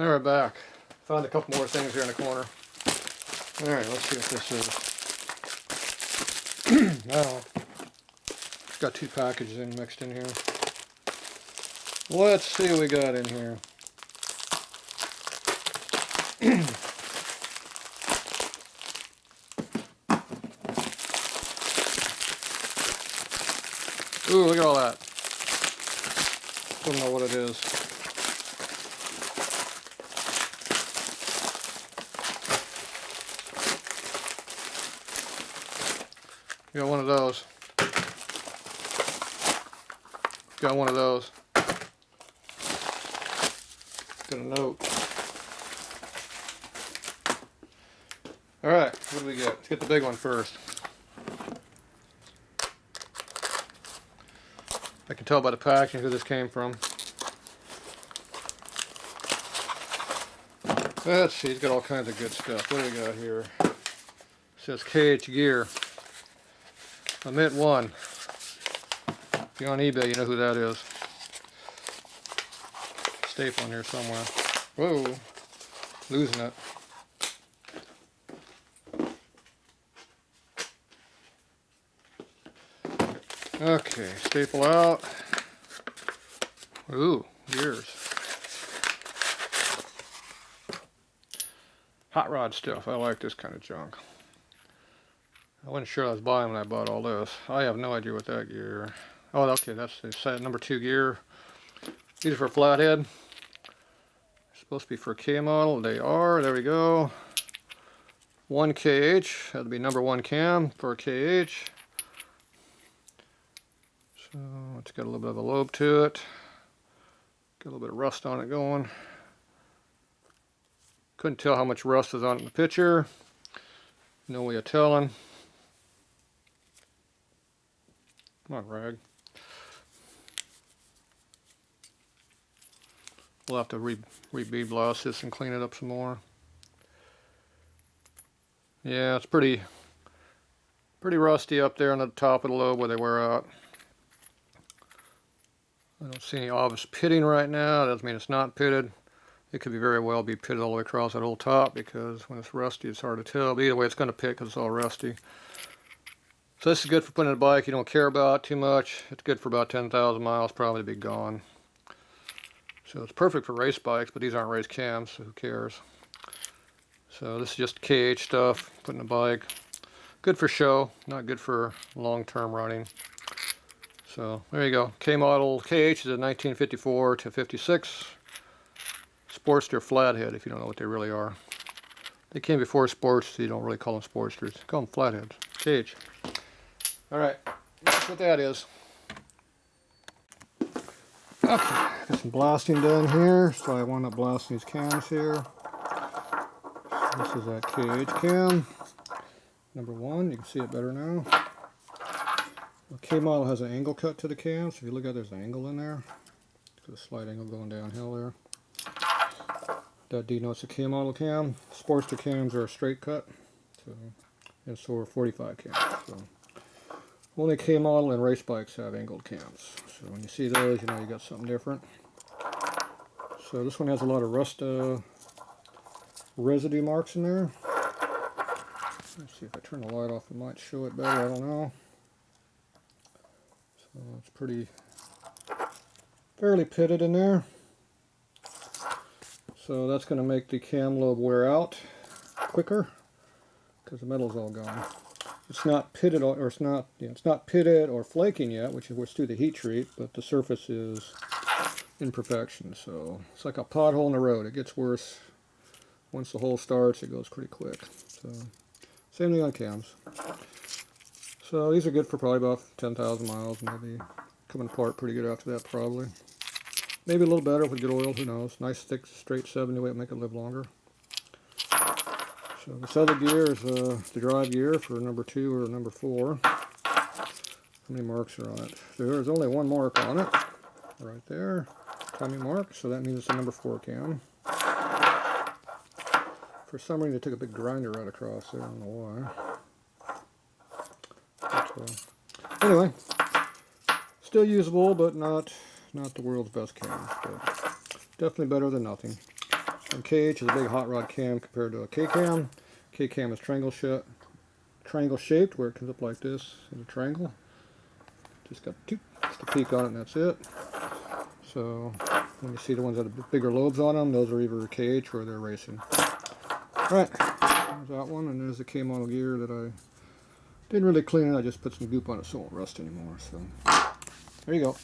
Alright, back. Found a couple more things here in the corner. Alright, let's see what this is. Now, got two packages mixed in here. Let's see what we got in here. Ooh, look at all that. Don't know what it is. Got one of those. Got one of those. Got a note. Alright, what do we get? Let's get the big one first. I can tell by the packaging who this came from. Let's see, he's got all kinds of good stuff. What do we got here? It says KH Gear. Omit one. If you're on eBay, you know who that is. Staple in here somewhere. Whoa, losing it. Okay, staple out. Ooh, gears. Hot rod stuff. I like this kind of junk. I wasn't sure I was buying when I bought all this. I have no idea what that gear. Oh, okay, that's the set number 2 gear. These are for flathead. Supposed to be for K model. They are. There we go. 1 KH. That'd be number 1 cam for KH. So it's got a little bit of a lobe to it. Got a little bit of rust on it going. Couldn't tell how much rust is on it in the picture. No way of telling. Come on, rag. We'll have to re-bead blast this and clean it up some more. Yeah, it's pretty rusty up there on the top of the lobe where they wear out. I don't see any obvious pitting right now. That doesn't mean it's not pitted. It could very well be pitted all the way across that whole top because when it's rusty it's hard to tell. But either way it's going to pit because it's all rusty. So this is good for putting in a bike you don't care about too much. It's good for about 10,000 miles, probably to be gone. So it's perfect for race bikes, but these aren't race cams, so who cares. So this is just KH stuff, put in a bike. Good for show, not good for long-term running. So there you go. K model KH is a 1954 to 56 Sportster flathead, if you don't know what they really are. They came before sports, so you don't really call them Sportsters. Call them flatheads. KH. Alright, that's what that is. Okay, got some blasting done here, so I wound up blasting these cams here. This is that KH cam, number 1. You can see it better now. The K model has an angle cut to the cam, so if you look at it, there's an angle in there. Got a slight angle going downhill there. That denotes a K model cam. Sportster cams are a straight cut, so, and so are 45 cams. So only K model and race bikes have angled cams. So when you see those, you know you got something different. So this one has a lot of rust residue marks in there. Let's see if I turn the light off, it might show it better. I don't know. So it's fairly pitted in there. So that's going to make the cam lobe wear out quicker because the metal's all gone. It's not pitted or it's not pitted or flaking yet, which is through the heat treat, but the surface is imperfection. So it's like a pothole in the road. It gets worse. Once the hole starts, it goes pretty quick. So same thing on cams. So these are good for probably about 10,000 miles, and they'll be coming apart pretty good after that probably. Maybe a little better with good oil, who knows. Nice thick straight 70 weight, make it live longer. So this other gear is the drive gear for number 2 or number 4. How many marks are on it? There's only one mark on it, right there. Timing mark, so that means it's a number 4 cam. For some reason they took a big grinder right across there, I don't know why. But, anyway, still usable, but not the world's best cam. But definitely better than nothing. And KH is a big hot rod cam compared to a K-cam. K-cam is triangle shaped, where it comes up like this in a triangle. Just got just a peak on it, and that's it. So when you see the ones that have bigger lobes on them, those are either KH or they're racing. Alright, there's that one, and there's the K model gear that I didn't really clean it. I just put some goop on it so it won't rust anymore. So there you go.